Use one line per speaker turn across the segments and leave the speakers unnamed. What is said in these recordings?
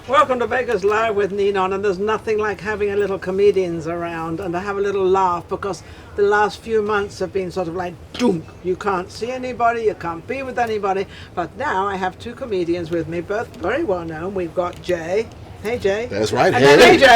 Welcome to Vegas Live with Ninon, and there's nothing like having a little comedians around and to have a little laugh, because the last few months have been sort of like doom. You can't see anybody, you can't be with anybody, but now I have two comedians with me, both very well known. We've got Jay. Hey, Jay.
That's right.
And
Hey,
AJ.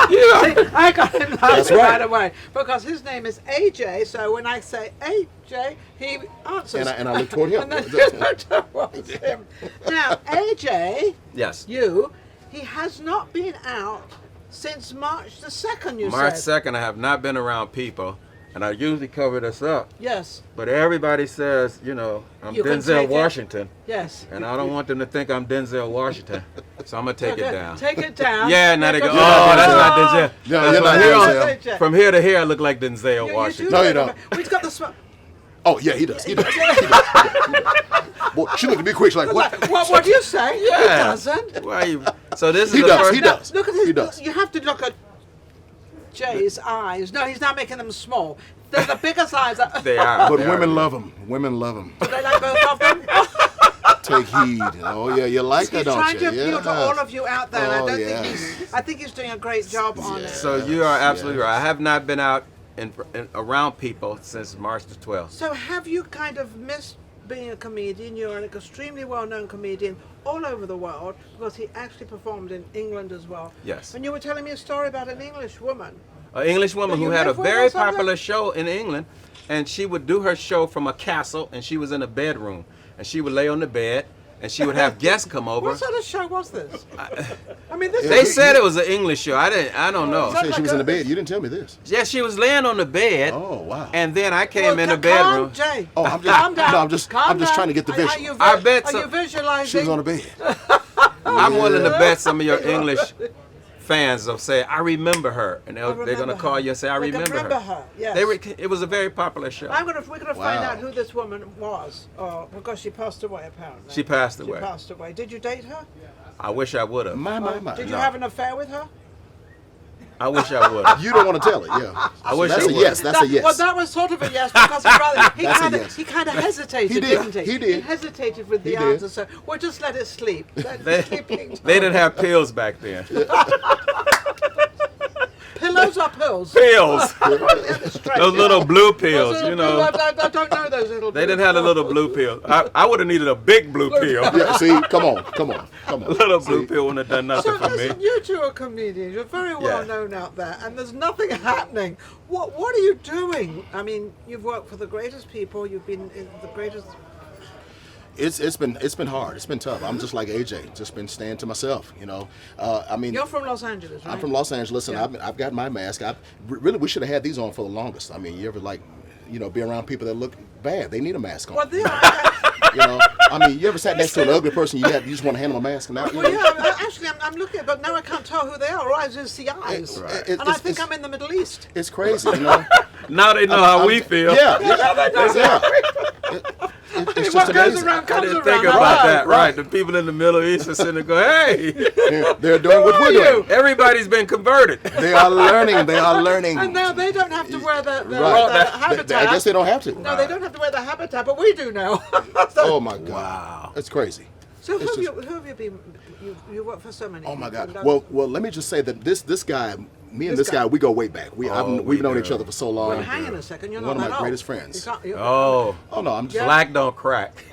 See, I got him laughing right away because his name is AJ. So when I say AJ, he answers.
And I look toward him.
And then you look towards him. Now, AJ.
Yes.
He has not been out since March the 2nd. You
March
said.
2nd. I have not been around people, and I usually cover this up.
Yes.
But everybody says, you know, I'm
You can
Denzel
take it.
Washington.
Yes.
And I don't want them to think I'm Denzel Washington. So I'm going to take it down.
Take it down.
Yeah, now they go,
because-
oh, that's not Denzel.
No, you're not
Denzel.
Denzel.
From here to here, I look like Denzel Washington.
No, you don't.
We've got the smoke.
Oh, yeah, he does. He does. Well, she looked at me quick. She's like, what?
What do you say?
Yeah.
He doesn't.
Why you? So this is
He
the
does,
first.
he does.
Look at his.
He does.
You have to look at Jay's eyes. No, he's not making them small. They're the biggest eyes.
They are.
But
they
women
are.
love him. Women love him.
Do they like both of them?
Take heed. Oh, yeah, you like
He's
that, don't
trying
you?
to appeal
Yeah.
to all of you out there.
Oh,
I
yeah.
think he's doing a great job on it.
So you are absolutely right. I have not been out in around people since March the 12th.
So have you kind of missed being a comedian? You're an extremely well-known comedian all over the world, because he actually performed in England as well.
Yes.
And you were telling me a story about an English woman.
An English woman
That you
who had a
live with or
very
something?
popular show in England, and she would do her show from a castle, and she was in a bedroom, and she would lay on the bed, and she would have guests come over.
What sort of show was this? I mean, this
They
is...
said it was an English show. I don't know.
Is that
Said she was in the bed. You didn't tell me this.
Yeah, she was laying on the bed.
Oh, wow.
And then I came in the
Calm,
bedroom.
Jay.
Oh, I'm just,
Calm down.
no, I'm just
Calm down.
trying to get the
Are
visual.
you
I bet
Are
so.
you visualizing?
She was on the bed.
I'm willing to bet some of your English fans will say, I remember her. And they're going to
remember
call
her.
you and say, I
They can
remember
remember her, yes.
It was a very popular show.
We're gonna find
Wow.
out who this woman was, because she passed away apparently.
She passed
She
away.
passed away. Did you date her?
I wish I would have.
My.
Did you
No.
have an affair with her?
I wish I would have.
You don't want to tell it, yeah.
I wish
That's
I
a
would.
yes. That's a yes.
Well, that was sort of a yes, because he kind of hesitated,
He did.
didn't he?
He did.
He hesitated with the
He did.
answer, so we'll just let it sleep.
They,
Sleeping time.
they didn't have pills back then.
Pillows or pills?
Pills.
Straight.
Those little blue
Those
pills,
little
you know.
I don't know those little.
They didn't have the little blue pill. I would have needed a big blue pill.
Yeah, see, come on.
A little blue pill wouldn't have done nothing
So
for me.
listen, you two are comedians. You're very well known out there, and there's nothing happening. What are you doing? I mean, you've worked for the greatest people. You've been in the greatest.
It's been hard. It's been tough. I'm just like AJ, just been staying to myself. You know, I mean,
You're from Los Angeles, right?
I'm from Los Angeles, and
Yeah.
I've got my mask. Really, we should have had these on for the longest. I mean, you ever be around people that look bad? They need a mask on.
Well,
I mean, you ever sat next to an ugly person? You just want to hand them a mask now.
well, yeah. Actually, I'm looking, but now I can't tell who they are. All I just see eyes,
Right.
and I think I'm in the Middle East.
It's crazy, you know.
Now they know how we feel.
Yeah. It's
What
just
goes
amazing.
around
I
comes
didn't
around.
think
I
about
know.
that. Right. The people in the Middle East are sitting there going, hey,
They're doing what
Who
we're
are
doing.
you?
everybody's been converted.
They are learning. They are learning.
And now they don't have to wear the
Right.
habitat.
I guess they don't have to.
No, they don't have to wear the habitat, but we do now.
Oh my God.
Wow.
That's crazy.
So who
It's
have you been? You work for so many.
Oh my
people.
God. Well, let me just say that this guy, me and
This
this guy,
guy.
we go way back.
we
We've known
do.
each other for so long.
Well, hang on a second. You're
One
not
of
that
my
old.
greatest friends.
Oh,
Oh no, I'm just
black don't crack.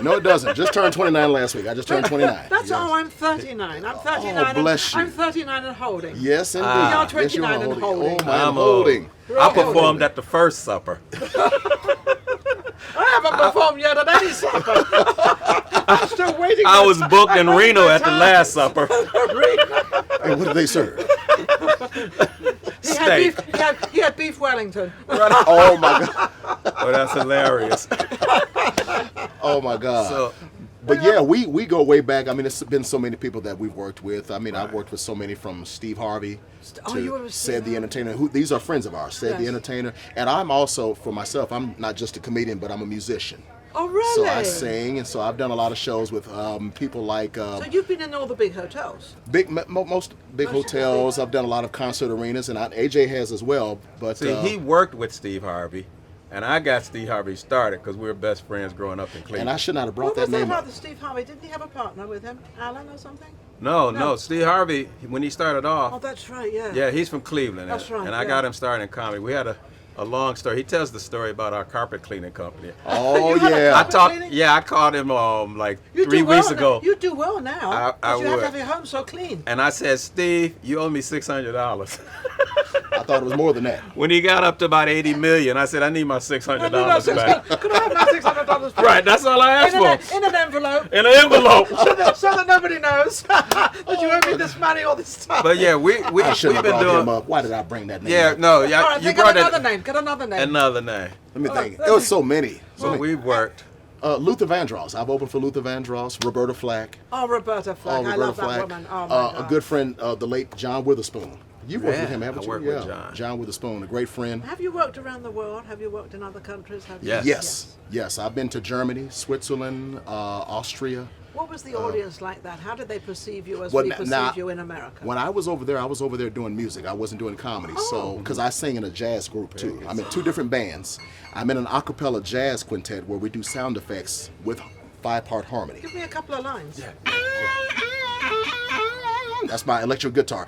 no, it doesn't. Just turned 29 last week. I just turned 29.
That's
Yes.
I'm 39. I'm 39.
bless you.
I'm 39 and holding.
Yes, indeed.
You're
Yes,
29 and holding.
Oh my, I'm
I'm old.
holding.
I performed at the first supper.
I haven't performed yet at any supper. I'm still waiting.
I
for-
was booked in
I'm waiting
Reno
for
at the
time.
last supper.
And what did they serve?
He had
Steak.
beef. He had beef Wellington.
Oh my God.
Oh, that's hilarious.
Oh my God.
So,
But yeah, we go way back. I mean, it's been so many people that we've worked with. I mean, I've worked with so many, from Steve Harvey
Oh, you were
to
with
Said
Steve
the Entertainer. These are friends of ours, Said the
Yes.
Entertainer. And I'm also, for myself, I'm not just a comedian, but I'm a musician.
Oh, really?
So I sing, and so I've done a lot of shows with people like
So you've been in all the big hotels.
most big
Most of the
hotels. I've done a lot of concert arenas, and AJ has as well. But
see, he worked with Steve Harvey, and I got Steve Harvey started because we were best friends growing up in Cleveland.
and I should not have brought
What
that
was that
name
about
up.
the Steve Harvey? Didn't he have a partner with him, Alan or something?
No. Steve Harvey, when he started off,
Oh, that's right. Yeah.
yeah, he's from Cleveland.
That's right,
And I
yeah.
got him started in comedy. We had a long story. He tells the story about our carpet cleaning company.
Oh
You had a
yeah.
carpet cleaning?
I called him like
You
3
do well
weeks
now.
ago.
You do well now.
I
'cause you have
would.
to have your home so clean.
And I said, Steve, you owe me $600.
I thought it was more than that.
When he got up to about 80 million, I said, I need my $600 back.
Could I have my $600 back?
Right, that's all I asked for.
In an envelope.
In an envelope.
so that nobody knows that you owe me this money all this time.
But yeah, we've
I should have
been
brought him
doing.
up. Why did I bring that name?
Yeah,
up?
no,
all
yeah,
right,
you
get
brought
another
that.
name. Get another name.
Another name.
Let me think.
let
There was
me-
so many.
So we've worked.
Luther Vandross. I've opened for Luther Vandross. Roberta Flack.
Oh, Roberta Flack. I love that woman. Oh, my God.
A good friend, the late John Witherspoon. You've worked with him,
Yeah,
haven't
I
you?
worked with John.
John Witherspoon, a great friend.
Have you worked around the world? Have you worked in other countries? Have you?
Yes.
Yes. I've been to Germany, Switzerland, Austria.
What was the audience like that? How did they perceive you as
Well,
we
now-
perceive you in America?
When I was over there doing music. I wasn't doing comedy. So, because I sing in a jazz group too. I'm in 2 different bands. I'm in an a cappella jazz quintet where we do sound effects with 5-part harmony.
Give me a couple of lines.
That's my electric guitar.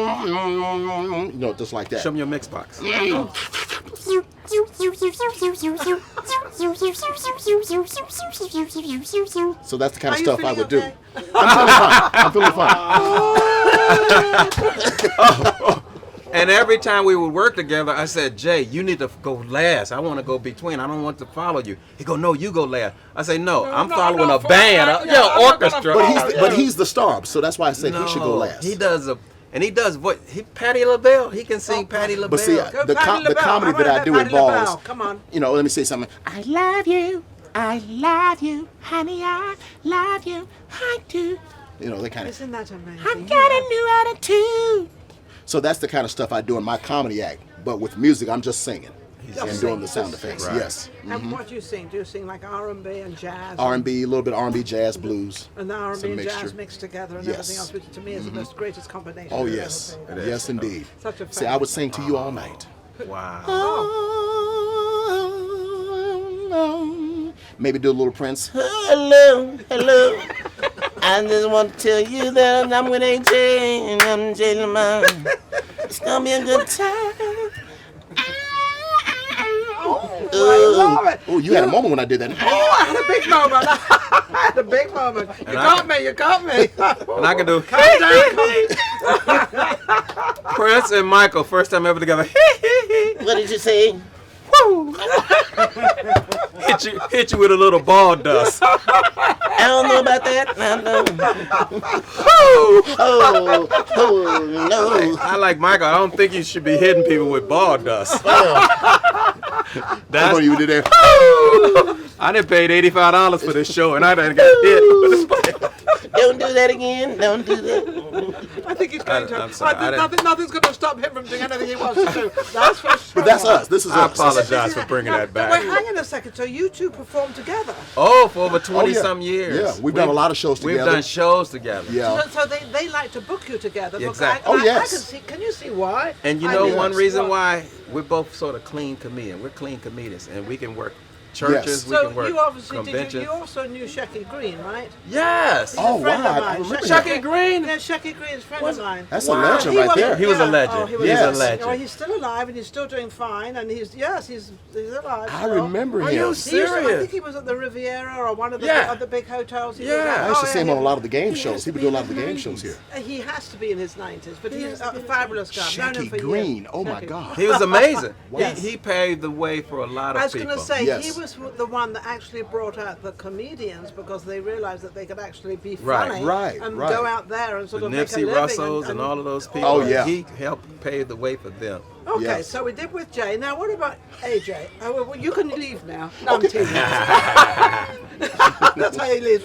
You know, just like that.
Show me your mix box.
So that's the kind
Are
of
you
stuff I
feeling
would do.
okay?
I'm feeling fine.
And every time we would work together, I said, Jay, you need to go last. I want to go between. I don't want to follow you. He go, no, you go last. I say, no, I'm
no,
following
no,
a band,
I'm not gonna
orchestra.
But he's the star, so that's why I said he should go last.
He does he does what? Patty LaBelle. He can sing Patty LaBelle.
But see,
Go
the
Patti LaBelle.
comedy
I wanna
that I
hear
do
Patti
involves,
LaBelle. Come on.
you know, let me say something. I love you, honey, I love you, I do. You know, that kind of.
Isn't that amazing?
I've got a new attitude. So that's the kind of stuff I do in my comedy act. But with music, I'm just singing and doing the sound effects.
Right.
Yes.
And what do you sing? Do you sing like R&B and jazz?
R&B, a little bit R&B, jazz, blues.
And the R&B
Some
and
mixture.
jazz mixed together and
Yes.
everything else, which to me is the most greatest combination.
Oh,
I've
yes.
ever been.
Yes, indeed.
Such a
See, I would sing to you all night.
Wow.
Maybe do a little Prince.
Hello. I just want to tell you that I'm with A.J. and I'm Jamil. It's gonna be a good time.
I love it.
Oh, you had a moment when I did that.
Oh, I had a big moment. I had a big moment. You got me.
And I can do Prince and Michael, first time ever together.
What did you say?
Woo! hit you with a little ball dust.
I don't know about that. I know. Oh, no.
I like Michael. I don't think you should be hitting people with ball dust.
That's what you did there.
I done paid $85 for this show, and I done got hit with a spike.
Don't do that again. Don't do that.
I think he's going to.
I'm sorry, I didn't-
Nothing's going to stop him from doing anything he wants to do. That's for sure.
But that's us. This is
I
us.
apologize for bringing
Now,
that
Wait,
back.
hang on a second. So you two perform together?
Oh, for over
Oh,
20-some
yeah.
years.
Yeah, we've done a lot of shows
We've
together.
done shows together.
Yeah.
So they like to book you together. Look,
Exactly.
Oh,
I
yes.
can see. Can you see why?
And you
I
know
mean,
one reason
well,
why? We're both sort of clean comedians. We're clean comedians, and we can work churches,
Yes.
we
So
can work
you obviously
conventions.
you also knew Shecky Green, right?
Yes.
He's
Oh,
a friend
wow,
of
I
mine.
remember
Shecky Green?
Yeah, Shecky Green is a friend of mine.
That's a legend right
was-
there.
He was a legend.
Oh, he was
He's a
legend.
Oh, he's still alive and he's still doing fine. And he's alive.
I
still.
remember
Are
him.
you
He used to- I
serious?
think he was at the Riviera or one of the
Yeah.
other big hotels. He
Yeah.
was at.
I used to
Oh,
see him
yeah,
on a lot of the game
he
shows.
has
He
to
would
be
do a
in
lot of the
his
game
90s.
shows here.
He has to be in his 90s, but he's a fabulous guy. I've known him
Shecky
for
Green.
years.
Oh, my
Shecky.
God.
He was amazing.
Yes.
He paved the way for a lot of
I was
people.
going to say,
Yes.
he was the one that actually brought out the comedians because they realized that they could actually be
Right,
funny
right,
and
right.
go out there and
The
sort of make a
Nipsey
living.
Russells and all of those people.
Oh, yeah.
He helped pave the way for them.
Okay,
Yes.
so we did with Jay. Now, what about AJ? Oh, well, you can leave now. No, I'm teasing. That's how he leaves.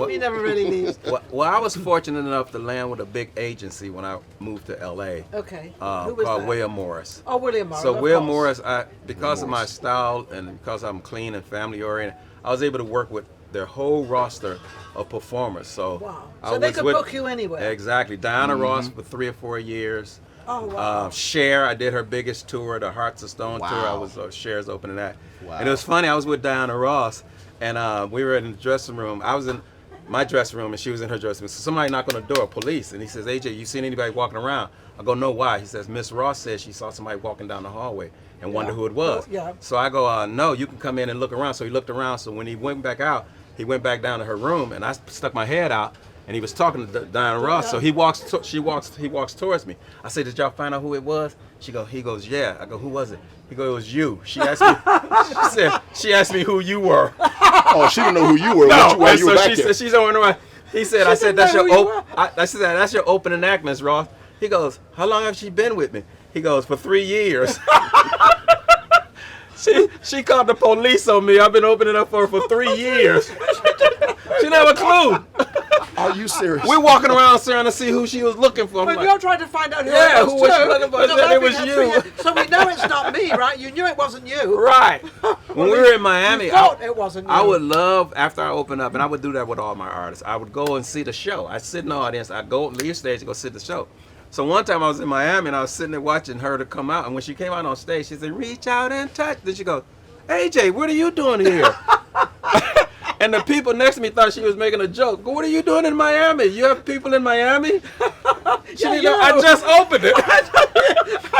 He never really leaves.
Well, I was fortunate enough to land with a big agency when I moved to LA.
Okay. Who
Called
was that?
William Morris.
Oh, William Morris.
So
of
Will
course.
Morris, because of my style and because I'm clean and family oriented, I was able to work with their whole roster of performers. So
Wow.
I
So they
was
could
with-
book you anywhere.
Exactly. Diana Ross for 3 or 4 years.
Oh, wow.
Cher, I did her biggest tour, the Hearts of Stone tour. I
Wow.
was Cher's opening that.
Wow.
And it was funny, I was with Diana Ross, and we were in the dressing room. I was in my dressing room, and she was in her dressing room. So somebody knocked on the door, police, and he says, AJ, you seen anybody walking around? I go, no, why? He says, Miss Ross says she saw somebody walking down the hallway and wondered who it was.
Yeah.
So I go, no, you can come in and look around. So he looked around. So when he went back out, he went back down to her room, and I stuck my head out, and he was talking to Diana Ross. So he walks towards me. I said, did y'all find out who it was? He goes, yeah. I go, who was it? He goes, it was you. She asked me. She asked me who you were.
Oh, she didn't know who you were
No,
while
and
you were
so
back
she
there.
said she's over around. He said, I said that's
didn't
your
know who you
I said that's your opening act, Miss Ross. He goes, how long have she been with me? He goes, for 3 years. She called the police on me. I've been opening up for her for 3 years. She didn't have a clue.
Are you serious?
We're walking around trying to see who she was looking for. I'm
But
like,
you're trying to find out who
Yeah,
it was
who was
too.
she looking for? I
Because
said it
I've
was
been
you.
here 3 years. So we know it's not me, right? You knew it wasn't you.
right. When we were in Miami,
You thought it wasn't you.
I would love, after I open up, and I would do that with all my artists, I would go and see the show. I'd sit in the audience. I'd go leave stage and go sit the show. So one time I was in Miami, and I was sitting there watching her to come out. And when she came out on stage, she said, reach out and touch. Then she goes, AJ, what are you doing here? And the people next to me thought she was making a joke. What are you doing in Miami? You have people in Miami? She didn't know, I just opened it.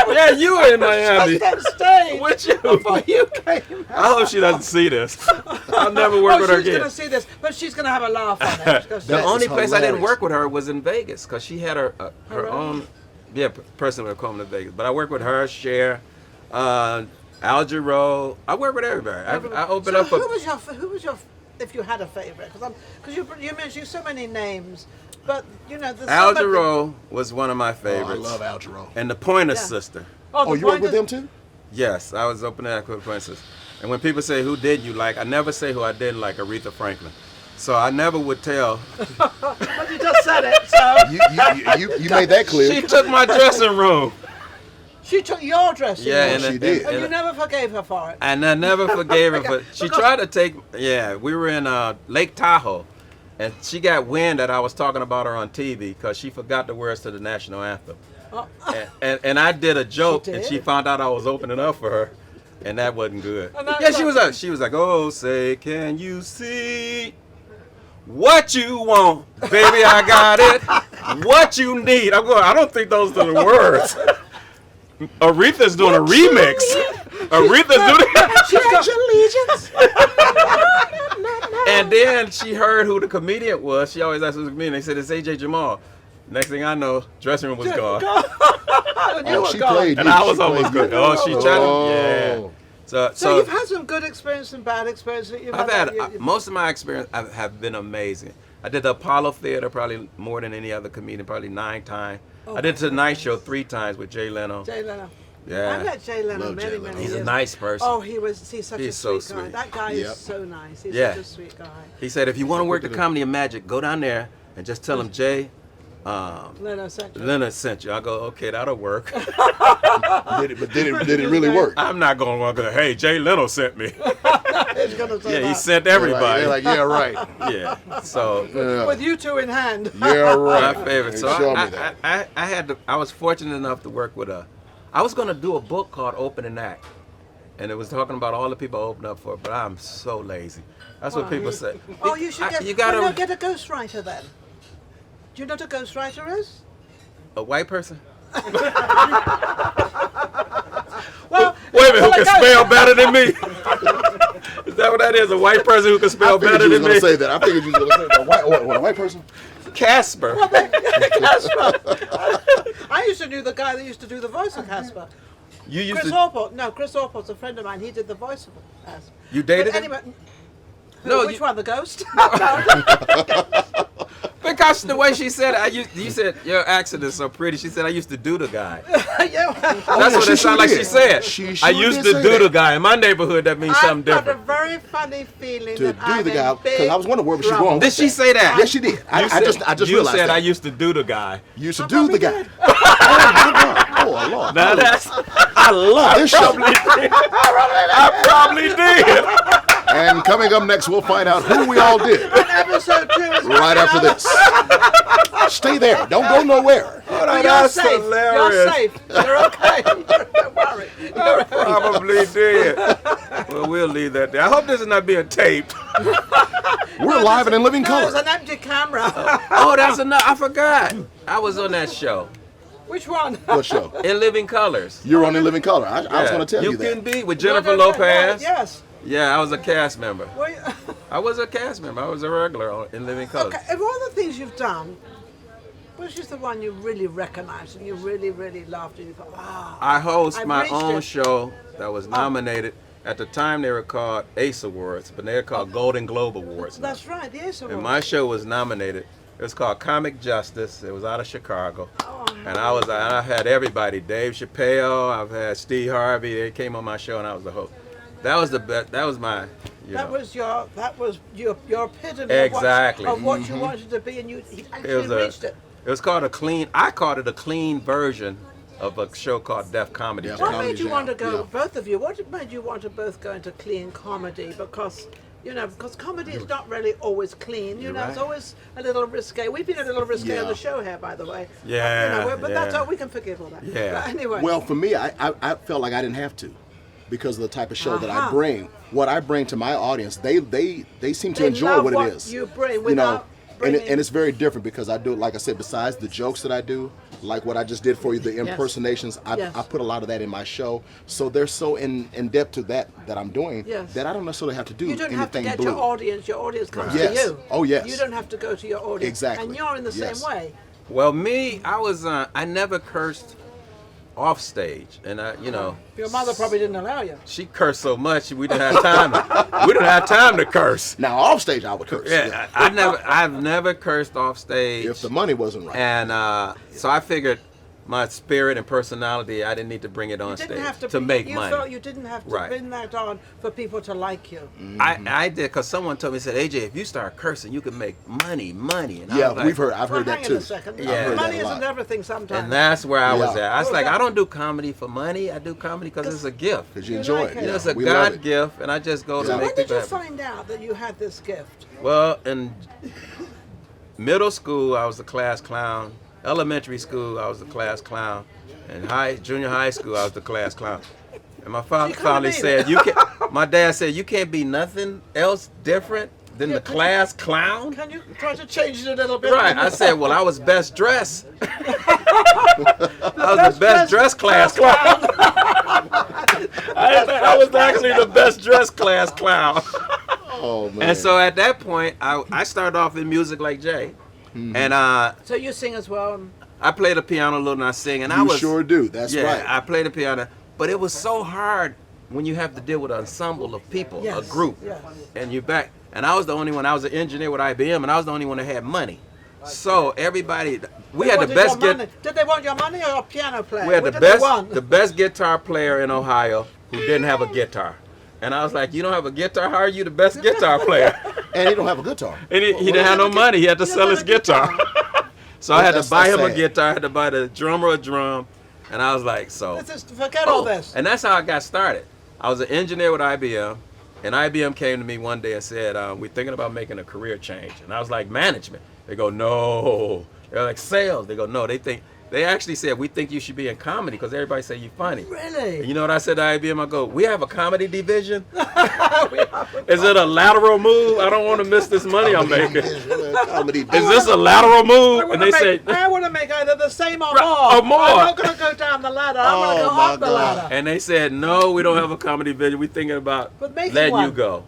Yeah, you were in Miami.
Just on stage.
With you.
Before you came out.
I hope she doesn't see this. I'll never work with her
She's
again.
going to see this, but she's going to have a laugh on it. She's gonna say,
The only
is
place I didn't
hilarious.
work with her was in Vegas, because she had her
own?
own, person would come to Vegas. But I worked with her, Cher, Al Jarreau. I worked with everybody. I opened
So
up for.
who was your, if you had a favorite? Because you mentioned so many names, but you know, there's
Al
somebody-
Jarreau was one of my
Oh, I
favorites.
love Al Jarreau.
And the Pointer
Yeah.
Sister.
Oh,
the
you worked with
Pointers-
them too?
Yes, I was opening act with the Pointer Sister. And when people say who did you like, I never say who I didn't like, Aretha Franklin. So I never would tell.
But you just said it, so
You made that clear.
She took my dressing room.
she took your dressing
Yeah,
room.
and
she did.
And you never forgave her for it.
And I never forgave her for. She
Because-
tried to take. Yeah, we were in Lake Tahoe, and she got wind that I was talking about her on TV because she forgot the words to the national anthem.
Oh,
And I did a joke,
She
and
did?
she found out I was opening up for her, and that wasn't good.
And that's
Yeah, she
not-
was like, oh, say, can you see what you want, baby? I got it. What you need? I'm going. I don't think those are the words. Aretha's doing a remix. Aretha's doing.
She's got
And then she heard who the comedian was. She always asked who the comedian. They said it's A.J. Jamal. Next thing I know, dressing room was gone.
and you
Oh,
were
she
gone.
played
And
you.
I was
She
almost
played
good.
you.
Oh, she tried to.
Oh.
Yeah.
So
So
you've had some good experience and bad experience. You've
I've had
you-
most of my experience have been amazing. I did the Apollo Theater probably more than any other comedian, probably 9 times. I did the Tonight Show 3 times with Jay Leno.
Jay Leno.
Yeah.
I met Jay Leno
Love
many,
Jay
many
Leno.
years.
He's a nice person.
Oh, he's such a
He's so
sweet guy.
sweet.
That guy
Yep.
is so nice. He's
Yeah.
such a sweet guy.
He said if you want to work the comedy of magic, go down there and just tell him Jay.
Leno sent you.
Leonard sent you. I go, okay, that'll work.
Did it really work?
I'm not going to walk in. Hey, Jay Leno sent me.
He's gonna say
Yeah, he
that.
sent everybody.
They're like, yeah, right.
Yeah. So
Yeah,
With you two in hand.
yeah, right.
my favorite.
They
So
showed me that.
I was fortunate enough to work with I was going to do a book called Opening Act. And it was talking about all the people I opened up for, but I'm so lazy. That's what people say.
Oh, you should get.
You gotta
get a ghostwriter then. Do you know what a ghostwriter is?
a white person.
Well,
Wait a minute, who
well,
can
a
spell
ghost-
better than me? Is that what that is? A white person who can
I
spell
figured
better
you was
than
gonna
me?
say that. I figured you was gonna say that. A white person?
Casper.
Casper. I used to know the guy that used to do the voice of Casper.
You used
Chris
to.
Orport. No, Chris Orport's a friend of mine. He did the voice of Casper.
You dated
But
him?
anyway,
No,
which
you-
one? The ghost?
Because the way she said it, you said your accent is so pretty. She said I used to do the guy.
Yeah.
That's
yeah,
what
she
it sounded like
sure
she
did.
said.
She
I
sure
used
did
to
say
do
that.
the guy. In my neighborhood, that means something
I've got a
different.
very funny feeling
To
that
do
I'm
the guy,
in big
because I was wondering where was she
trouble.
going with
Did she
that.
say that?
Yes, she did. I just
you
realized
said
that.
I used to do the guy.
You used to
I
do the
probably
guy.
did.
Oh, Lord.
Now that's
I love this show.
I probably did.
And coming up next, we'll find out who we all did
And episode 2 is
right after this. Stay there. Don't go nowhere.
Hold
But
that's
you're safe.
hilarious.
You're safe. You're okay. Don't worry. You're okay.
Probably did. Well, we'll leave that there. I hope this is not being taped.
We're live and in living
No,
color.
it's an empty camera.
Oh, that's enough. I forgot. I was on that show.
Which one?
What show?
In Living Colors.
You're on In Living Color. I was going to tell you that.
You can be with Jennifer
No, no, no,
Lopez.
Yes.
Yeah, I was a cast member.
Well,
I was a cast member. I was a regular in Living Colors.
okay, of all the things you've done, which is the one you really recognized and you really, really loved and you thought, ah.
I host
I've
my
reached
own
it.
show that was nominated. At the time, they were called ACE Awards, but they're called Golden Globe Awards now.
That's right, the Ace
And
Award.
my show was nominated. It was called Comic Justice. It was out of Chicago. And I had everybody, Dave Chappelle, I've had Steve Harvey, they came on my show and I was the host. That was the best, that was my,
That was your epitome
Exactly.
of what you wanted to be, and you actually
it was
reached it.
It was called I called it a clean version of a show called Def Comedy
Def
Jam.
What
Comedy
made you
Jam,
want to go,
yeah.
both of you, what made you want to both go into clean comedy? Because, because comedy is not really always clean,
You're
it's
right.
always a little risque. We've been a little risque
Yeah.
on the show here, by the way.
Yeah,
But that's
yeah.
all, we can forgive all that.
Yeah.
But anyway.
Well, for me, I felt like I didn't have to because of the type of show that I
Uh-huh.
bring. What I bring to my audience, they seem to
They
enjoy
love
what
what
it is.
you bring
You
without
know, and
bringing-
it's very different because I do, like I said, besides the jokes that I do, like what I just did for you, the impersonations,
Yes.
I put a lot of that in my show. So they're so in depth to that I'm doing
Yes.
that I don't necessarily have to do
you don't
anything
have to get
blue.
your audience comes
Yes.
to you.
Oh, yes.
You don't have to go to your audience.
Exactly.
And you're in the
Yes.
same way.
Well, me, I never cursed off stage. And
Your mother probably didn't allow you.
she cursed so much we didn't have time. We didn't have time to curse.
Now off stage, I would curse.
Yeah, I've never cursed off stage.
If the money wasn't right.
And so I figured my spirit and personality, I didn't need to bring it on
You didn't
stage
have to
make
you
money.
felt you didn't have to
Right.
bring that on for people to like you.
I did, because someone told me, said, AJ, if you start cursing, you can make money. And I
Yeah,
was like,
I've heard that
hang
too.
on a second.
Yeah. I've heard
Money
that a lot.
isn't everything sometimes.
And that's where I was
Yeah.
at. I was
Well,
like,
that-
I don't do comedy for money. I do comedy because it's a gift.
Because you
You
enjoy
like
it.
it.
Yeah,
It's a
we love
God
it.
gift, and I just go
so
to
when
make
did
people
you
happy.
find out that you had this gift?
Well, in middle school, I was the class clown. Elementary school, I was the class clown. In junior high school, I was the class clown. And my father
You couldn't
finally
be
said,
that.
"You can." My dad said, "You can't be nothing else different than
Yeah,
the
could
class clown."
Can you try to change it a little bit?
Right. I said, "Well, I was best dressed. I was the best dressed class clown. I was actually the best dressed class clown."
Oh man.
And so at that point, I started off in music like Jay, and
So you sing as well.
I play the piano a little and I sing, and I
you
was
sure do. That's
yeah,
right.
I play the piano, but it was so hard when you have to deal with an ensemble of people,
Yes,
a group,
yes.
and you're back. And I was the only one. I was an engineer with IBM, and I was the only one that had money. So everybody, we
They
had the
wanted
best
your money. Did they want your money or a piano player?
we had
What
the
did they want?
best guitar player in Ohio who didn't have a guitar. And I was like, "You don't have a guitar? How are you the best guitar player?"
And he don't have a guitar.
And he didn't have no money. He had to
He
sell
doesn't
his
have a
guitar.
guitar.
So I had to
That's
buy him a
sad.
guitar. I had to buy the drummer a drum. And I was like, so.
Forget all this.
And that's how I got started. I was an engineer with IBM. And IBM came to me one day and said, we're thinking about making a career change. And I was like, management. They go, no. They're like, sales. They go, no. They actually said, we think you should be in comedy because everybody say you're funny.
Really?
And you know what I said to IBM? I go, we have a comedy division? Is it a lateral move? I don't want to miss this money I'm making.
Comedy.
Is this a lateral move? And they say,
I want to make either the same or
Right,
more.
or more.
I'm not going to go down the ladder. I'm going to
Oh,
go
my
up the
God.
ladder.
and they said, no, we don't have a comedy division. We're thinking about
But making
letting you
one.
go.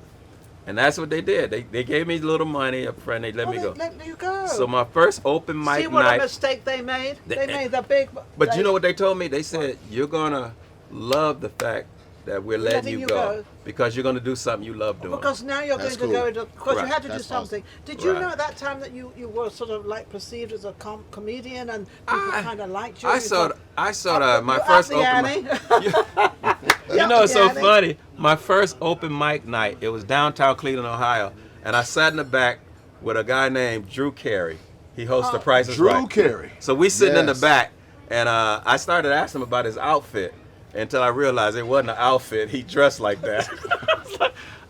And that's what they did. They gave me a little money up front. They let me go.
Let you go.
So my first open mic
See what
night.
a mistake they made?
They-
They made the big...
But you know what they told me? They said, you're going to love the fact that we're letting you go because you're going to do something you love doing.
Because now you're
That's
going to go
cool.
into... Because you
Right.
had to do
That's
something. Did you
Right.
know at that time that you were sort of like perceived as a comedian and people kind of liked you?
I
You
saw
thought,
my
"Up
first
the
open
ante."
mic. You know, it's so
Yanni.
funny. My first open mic night, it was downtown Cleveland, Ohio, and I sat in the back with a guy named Drew Carey. He hosts The Price is
Drew
Right.
Carey.
So we sitting in the
Yes.
back, and I started asking him about his outfit, until I realized it wasn't an outfit. He dressed like that.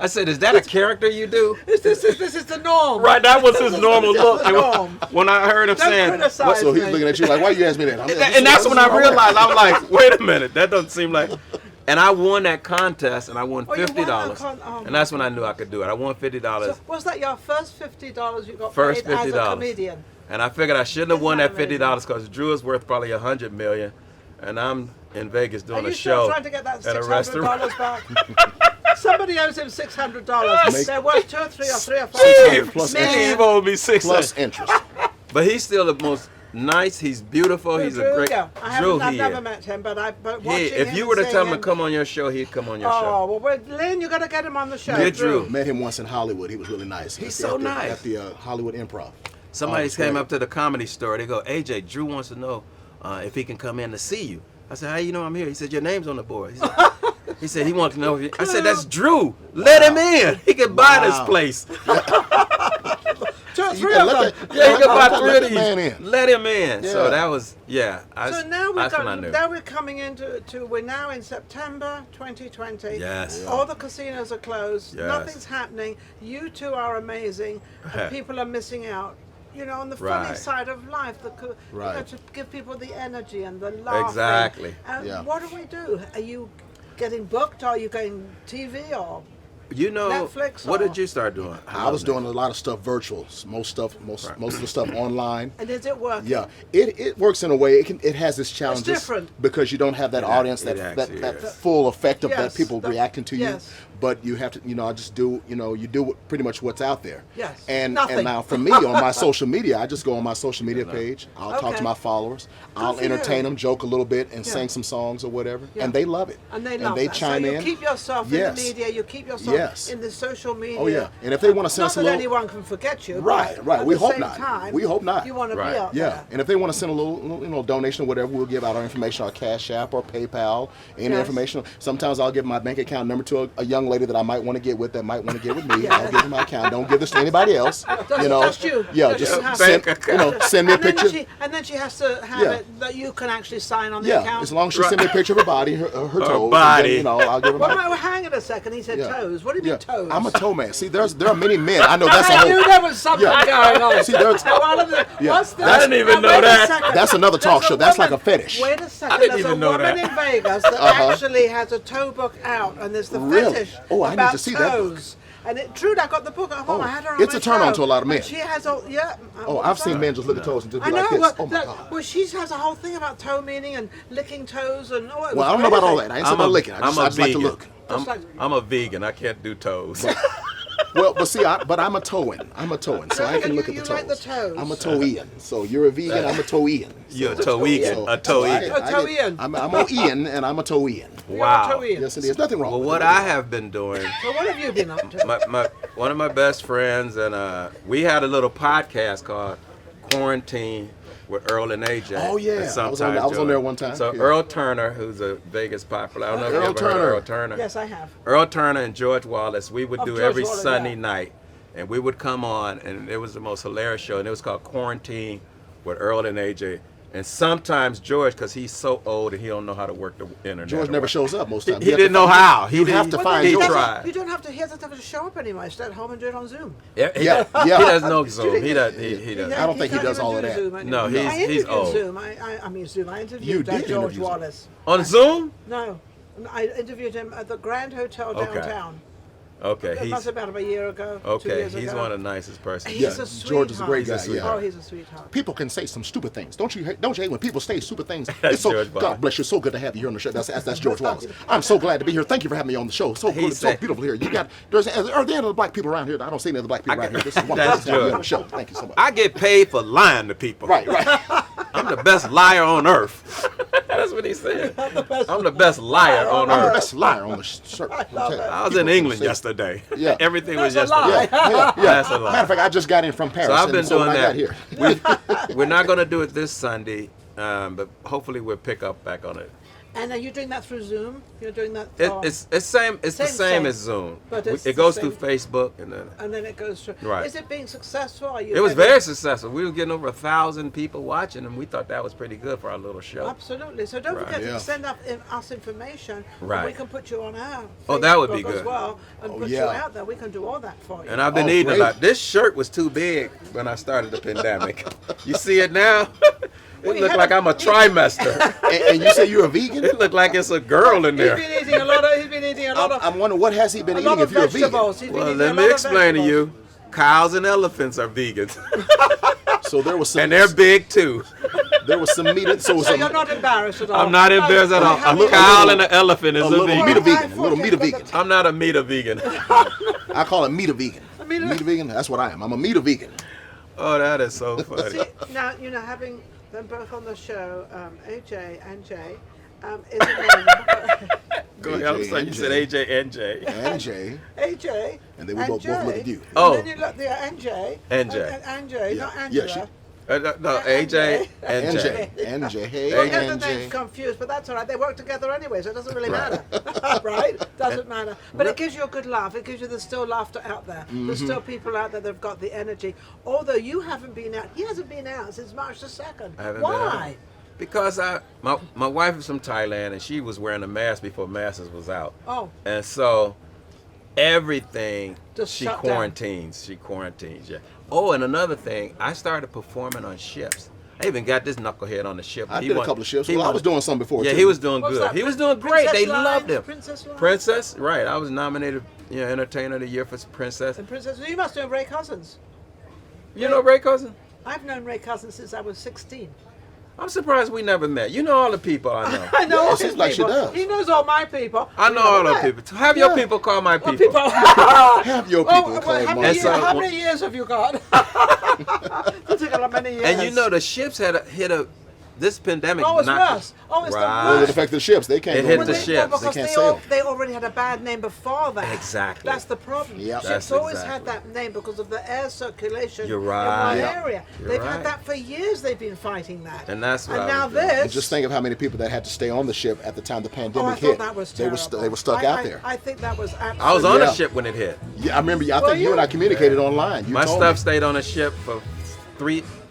I said, "Is that a character you do?"
This is the norm.
Right, that was his normal look.
the norm.
When I heard him
Don't
saying,
criticize
So he's
me.
looking at you like, why you ask me that?
and that's when I realized, I was like, wait a minute, that doesn't seem like. And I won that contest, and I won
Oh, you won
$50,
that oh,
and that's when I knew I could do it. I won $50,
So was that your first $50 you got
First
paid as a
$50.
comedian?
and I figured I shouldn't have
Isn't
won
that
that $50 because Drew is worth probably $100 million, and I'm in Vegas
Are
doing
you
a
still
show
trying to get that
at a restaurant.
$600 back? Somebody owes him $600. They're worth 2 or 3 or 3 or 5.
Steve,
Plus
Steve owed me $600.
Plus interest.
But he's still the most nice. He's beautiful. He's a great
Yeah.
Drew.
I've
He
never
is.
met him, but
He,
watching
if
him
you were to
and
tell him
seeing
to come on your show, he'd come on your show.
Oh, well, Lynn, you got to get him on the show.
Get Drew.
Met him once in Hollywood. He was really nice.
He's so nice.
At the Hollywood Improv.
Somebody
that's
came
great.
up to the comedy store. They go, AJ, Drew wants to know if he can come in to see you. I said, how you know I'm here? He said, your name's on the board. He said he wants to know if you. I said, that's Drew. Let him in. He can buy this
Wow.
place.
2 or 3
can
of
let
them.
that-
Yeah, he can buy
Let
3
the
of
man
these.
in.
Let him in. So
Yeah.
that was, yeah.
So now
that's when I knew.
now we're coming into we're now in September 2020.
Yes.
All the casinos are closed.
Yes.
Nothing's happening. You two are amazing, and people are missing out. You know, on the funny
Right.
side of life, you know,
Right.
to give people the energy and the laughing.
Exactly.
Yeah.
What do we do? Are you getting booked? Are you going TV or?
You know,
Netflix
what
or-
did you start doing?
I was doing a lot of stuff virtual. Most of the stuff online.
And is it working?
Yeah, it works in a way. It has its challenges
different.
because you don't have that audience,
it
that
actually
that
is.
full effect of
Yes,
that people reacting to you.
yes.
But you have to, I just do, you do pretty much what's out there.
Yes,
And
nothing.
now for me on my social media, I just go on my social media page. I'll talk
Okay.
to my followers. I'll
for
entertain
you.
them, joke a little bit, and
Yeah.
sing some songs or whatever,
Yeah.
and they love it.
And they love that.
chime
so you
in.
keep yourself
Yes.
in the media. You keep yourself
Yes.
in the social media.
Oh, yeah. And if they wanna send
not
us a
that
little-
anyone can forget you.
Right,
but
right.
At
We
the
hope
same
not.
Time,
We hope not.
You want to
Right.
be out
Yeah,
there.
and if they want to send a little, donation or whatever, we'll give out our information, our Cash App or PayPal, any
Yes.
information. Sometimes I'll give my bank account number to a young lady that I might want to get with, that might want to get with me.
Yeah.
I'll give her my account. Don't give this to anybody else.
Just you.
Yeah,
Just
just
you.
send,
Bank
send me a
And then
picture.
and then she has to have
Yeah.
it that you can actually sign on the
Yeah,
account.
as long as she send me a picture of her body, her toes, and then,
body.
I'll give her
Well,
my.
no, hang it a second. He said
Yeah.
toes. What do you mean toes?
I'm a toe man. See, there are many men. I know that's a
I knew
whole.
there was something
Yeah.
going on.
See, there's-
Now, all of the,
Yeah.
what's this?
I didn't even
Now,
know
wait a
that.
second.
That's another talk
There's
show.
a
That's like
woman-
a fetish.
Wait a second.
I didn't
There's
even
a
know
woman
that.
in Vegas that actually has a toe book out, and there's the
Really?
fetish
Oh, I need
about
to see that book.
toes. And Trude, I got the book at home.
Oh,
I had her on
it's
my
a turn on
show.
to a lot of men.
And she has a
Oh,
what
I've
was
seen
that?
men just look at toes and just
I
be
know.
like this.
Well,
Oh my God.
well, she has a whole thing about toe meaning and licking toes and oh, it
Well, I
was
don't know about all
crazy.
that. I ain't saying about licking. I just like to
vegan.
look.
Just like-
I'm a vegan. I can't do toes.
Well, but see, I'm a toeing. So I can look at the
you
toes.
like the toes.
I'm a toe-ian. So you're a vegan, I'm a toe-ian.
You're a toe-egan.
So-
A toe-egan.
A toe-ian.
I'm a Ian and I'm a toe-ian.
You're a
Wow.
toe-ian.
Yes, it is. Nothing wrong
Well,
with
what
it.
I have been doing,
So what have you been up to?
one of my best friends, and we had a little podcast called Quarantine with Earl and AJ.
Oh, yeah.
And
I was
sometimes
on
Joy.
there one time.
So
Yeah.
Earl Turner, who's a Vegas popular, I don't know if you
Earl
ever heard of
Turner.
Earl Turner.
Yes, I have.
Earl Turner and George Wallace, we would
Of
do
George
every
Wallace,
Sunday
yeah.
night, and we would come on, and it was the most hilarious show, and it was called Quarantine with Earl and AJ. And sometimes George, because he's so old and he don't know how to work the internet.
George
or
never
what.
shows up most
He,
times.
he didn't know how.
You'd have to find
He
George.
tried.
You don't have to. He doesn't have to show up anymore. Stay at home and do it on Zoom.
Yeah.
Yeah, yeah.
He does no Zoom. He does. He does.
I don't think he
can't
does
even
all of
do
that.
Zoom anymore.
No, he's-
I interviewed
he's old.
Zoom. I mean Zoom. I
You
interviewed
did
George
interview Zoom.
Wallace.
On Zoom?
No, I interviewed him at the Grand Hotel
Okay.
downtown.
Okay.
It must have been about a year ago. 2
Okay.
years
He's
ago.
one of the nicest persons.
He's
Yeah,
a sweetheart.
George is a great guy, yeah.
Oh, he's a sweetheart.
People can say some stupid things. Don't you hate when people say stupid things?
That's
It's so,
George Wallace.
God bless you. So good to have you here on the show. That's George Wallace. I'm so glad to be here. Thank you for having me on the show. So
He
good, so
said-
beautiful here. Are there any other black people around here? I don't see any other black people around here. This is wonderful
That's
to have you
George.
on the show. Thank you so much.
I get paid for lying to people.
Right.
I'm the best liar on earth. That's what he said. I'm the best liar on
I'm the
earth.
best liar on the circuit.
I was in England yesterday.
Yeah.
Everything was
That's a
yesterday.
lie.
Yeah.
That's a lie.
Matter of fact, I just got in from Paris.
So I've been
and so
doing
when I got
that.
here.
We're not going to do it this Sunday, but hopefully we'll pick up back on it
And are you doing that through Zoom? You're doing that.
It's the same
Same.
as Zoom.
But
It
it's
goes
the
through Facebook and
then it goes through.
Right.
Is it being successful? Are you
it was
having-
very successful. We were getting over 1,000 people watching, and we thought that was pretty good for our little show.
Absolutely. So don't
Right.
forget
Yeah.
to send us information.
Right.
And we can put you on our
Oh, that would be
Facebook as
good.
well, and put you
yeah.
out there. We can do all that for you.
And I've been
Oh,
eating
great.
a lot. This shirt was too big when I started the pandemic. You see it now? It looked like I'm a trimester.
And you say you're a vegan?
It looked like it's a girl in
He's
there.
been eating a lot of.
I'm wondering what has he been
a
eating
lot
if
of
you're a vegan?
vegetables. He's been
Well,
eating
let
a
me
lot of
explain to
vegetables.
you. Cows and elephants are vegans,
So there was some
and they're big too.
there was some meat.
So you're not embarrassed at all.
I'm not embarrassed at all.
How
A
many-
cow and an elephant is
a
a
little
vegan.
meat a
I
vegan. A little meat a
forget
vegan.
I'm not a meat a vegan.
I call it meat a vegan.
meat a-
Meat a vegan. That's what I am. I'm a meat a vegan.
Oh, that is so funny.
See, now, having them both on the show, AJ and Jay, is a
Go ahead. I was like you said AJ and J.
And Jay.
AJ.
And then we both look at you.
Oh.
And then you look the NJ.
NJ.
NJ, not
Yeah,
Angela.
she-
No, AJ and
And
J.
Jay. And Jay. Hey,
Well, get the
and
names
Jay.
confused, but that's all right. They work together anyway, so it doesn't really matter, right? Doesn't matter. But it gives you a good laugh. It gives you there's still laughter out there. There's still people out there that've got the energy. Although you haven't been out. He hasn't been out since March the 2nd.
I haven't been
Why?
out. Because my wife is from Thailand, and she was wearing a mask before masks was out.
Oh,
And so everything
Just
she
shut down.
quarantines. She quarantines, yeah. Oh, and another thing, I started performing on ships. I even got this knucklehead on the ship.
I
He
did a
won-
couple of shifts.
he
Well, I
won-
was doing some before,
Yeah,
too.
he was doing
What's
good.
that?
He was doing great.
Princess
They
Line?
loved him.
Princess Line?
Princess, right. I was nominated, Entertainer of the Year for Princess.
and Princess, you must know Ray Cousins.
You know Ray Cousin?
I've known Ray Cousins since I was 16.
I'm surprised we never met. You know all the people I know.
I know all
it
his
seems like she
people.
does.
He knows all my people.
I know all the people. Have your people call my
What
people.
Have your people call
how,
Mark.
many
so-
how many years have you got? It took a many years.
And the ships had hit this pandemic.
Oh, it's
knocked-
worse. Oh, it's
Right.
the
Well, it
worst.
affected the ships. They can't
It
go
hit
on
the
there.
ships.
Because
They can't
they,
sail.
they already had a bad name before that.
Exactly.
That's the problem.
Yep.
Ships
That's
always
exactly.
had that name because of the air circulation
You're
in
right.
one
Yeah.
area.
You're
They've
right.
had that for years. They've been fighting that.
And that's what
And
I
now
was doing.
this.
And just think of how many people that had to stay on the ship at the time the
Oh,
pandemic
I
hit.
thought that was
they
terrible.
were stuck out there.
I think that was absolutely.
I was on
Yeah.
the ship when it hit.
Yeah, I remember. I
Well,
think you and I communicated online. You
My
told
stuff
me.
stayed on the ship for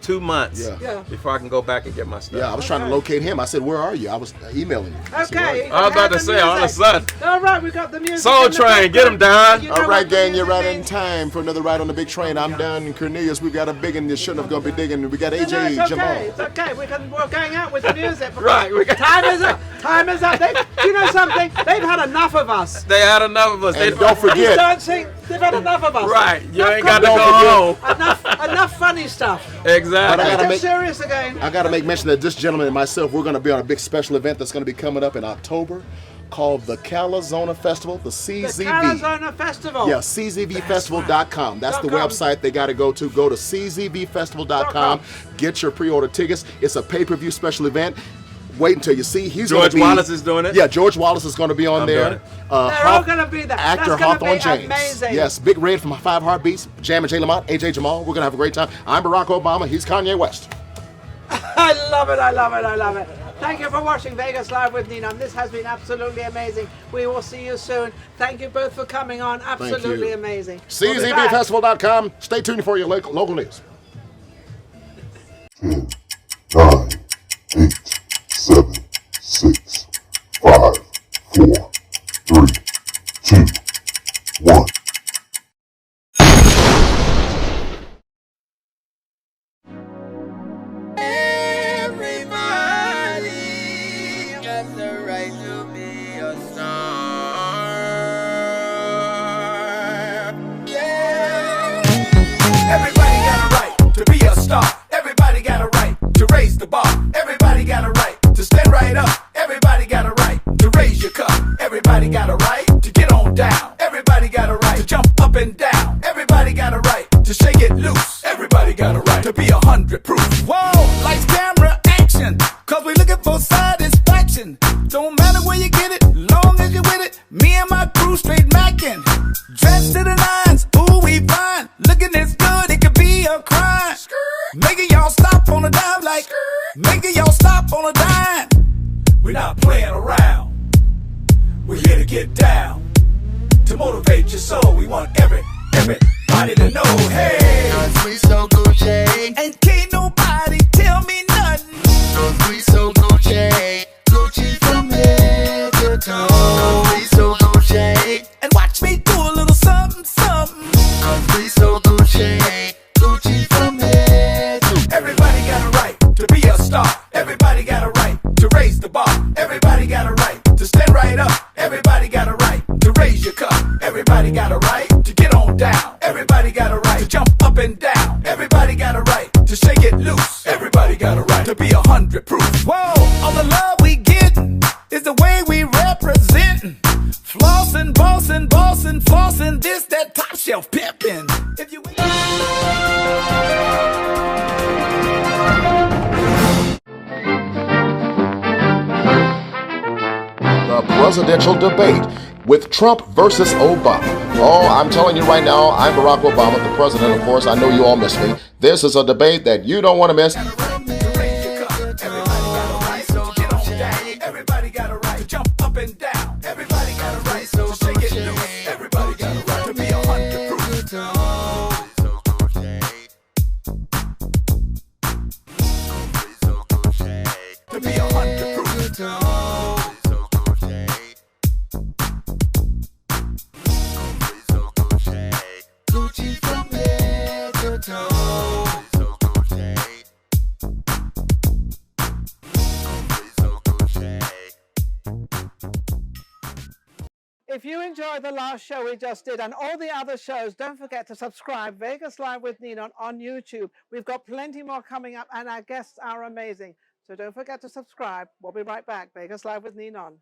2 months
Yeah.
Yeah.
before I can go back and get my stuff.
Yeah, I was trying to
Okay.
locate him. I said, "Where are you?" I was emailing you. I said, "Where are
Okay.
you?"
I was about to
have
say, all of a
music.
sudden.
All right, we got the music.
Soul
in the
Train, get 'em, Don.
You know
All right,
what the
gang, you're
music
right in
means?
time for another ride on the big train. I'm Don and Cornelius. We've got a big one. You shouldn't have gonna be digging. We got
No,
AJ,
it's okay.
Jamal.
It's okay. We're going out with the music. because
Right, we got-
Time is up. Time is up. Do you know something? They've had enough of us.
They had enough of us.
And
They-
don't
These
forget,
dancing, they've had enough of us.
Right, you
Enough
ain't got to go
comedy.
home.
Enough funny stuff.
Exactly.
I gotta
Get
make-
serious again.
I got to make mention that this gentleman and myself, we're going to be on a big special event that's going to be coming up in October called the CaliZona Festival, the
The
CZV.
CaliZona Festival.
Yeah, czvfestival.com. That's the
.com.
website they got to go to. Go to czvfestival.com. Get your pre-order tickets. It's a pay-per-view special event. Wait until you see. He's
George
gonna be,
Wallace is doing it?
Yeah, George Wallace is going to be on
I'm
there.
doing it.
They're all gonna be there.
Actor
That's gonna
Hawthorne
be
James.
amazing.
Yes, Big Red from 5 Heartbeats. Jammin, Lamont A.J. Jamal. We're going to have a great time. I'm Barack Obama. He's Kanye West.
I love it, I love it, I love it. Thank you for watching Vegas Live with Ninon. This has been absolutely amazing. We will see you soon. Thank you both for coming on. Absolutely
you.
amazing. We'll be back.
czvfestival.com. Stay tuned for your local news.
10, 9, 8, 7, 6, 5, 4, 3, 2, 1.
Everybody got the right to be a star. Yeah.
Everybody got a right to be a star. Everybody got a right to raise the bar. Everybody got a right to stand right up. Everybody got a right to raise your cup. Everybody got a right to get on down. Everybody got a right motivate your soul. We want everybody to know, hey.
Cause we so Gucci.
And can't nobody tell me nothing.
Cause we so Gucci. Gucci from head to toe. Cause we so Gucci.
And watch me do a little something, something.
Cause we so Gucci. Gucci from head to toe.
Everybody got a right to be a star. Everybody got a right to raise the bar. Everybody got a right to stand right up. Everybody got a right to raise your cup. Everybody got a right to get on down. Everybody got a right to jump up and down. Everybody got a right to shake it loose. Everybody got a right to be 100 proof. Whoa, all the love we get is the way we represent. Flossing, bossing, bossing, flossing, this, that top shelf pimping. If you
The presidential debate with Trump versus Obama. Oh, I'm telling you right now, I'm Barack Obama, the president, of course. I know you all miss me. This is a debate that you don't want to miss.
Everybody got a right to jump up and down. Everybody got a right to shake it loose. Everybody got a right to be 100 proof. To be 100 proof.
Gucci from head to toe.
If you enjoyed the last show we just did and all the other shows, don't forget to subscribe. Vegas Live with Ninon on YouTube. We've got plenty more coming up and our guests are amazing. So don't forget to subscribe. We'll be right back. Vegas Live with Ninon.